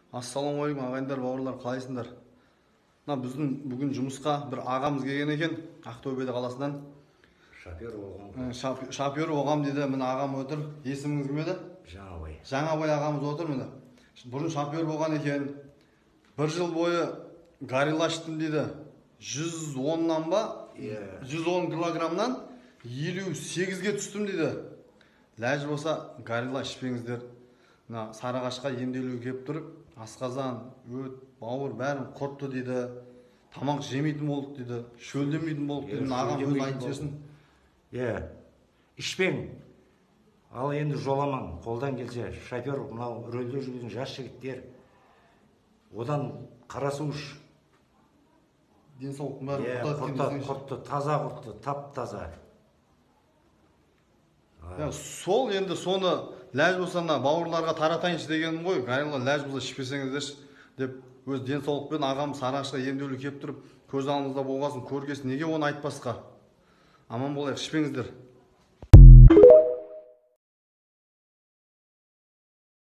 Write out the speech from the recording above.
Ассалаумағалейкум ағайындар, бауырлар, қалайсыңдар? Мына біздің бүгін жұмысқа бір ағамыз келген екен, Ақтөбе қаласынан. Шофер оғам дейді, міне ағам отыр. Есіміңіз кім еді? Жаңабай. Жаңабай ағамыз отыр міне. Бұрын шофер болған екен. Бір жыл бойы горилла іштім дейді. 110-нан ба? 110 килограммнан 58-ге түстім дейді. Ләж болса горилла ішпеңіздер. Сарыағашқа емделуге келіп тұрып, асқазан, өт, бауыр бәрін құртты дейді. Тамақ жемейтін болдық дейді. Шөлдемейтін болдық дейді. Ағам өз айтып берсін. Ішпең. Ал енді жоламан. Қолдан келсе, шофер, мынау рөлде жүрген жас жігіттер. Одан қарасу іш. Денсаулықтың бәрін құртты, таза құртты, тап-таза. Сол енді соны ләж болса бауырларға таратайыншы дегенім ғой. Горилла ләж болса ішпесеңіздерші деп өз денсаулықпен ағам Сарыағашқа емделуге келіп тұрып, көз алдыңызда болғасын, көргесін, неге оны айтпасқа? Аман болайық, ішпеңіздер.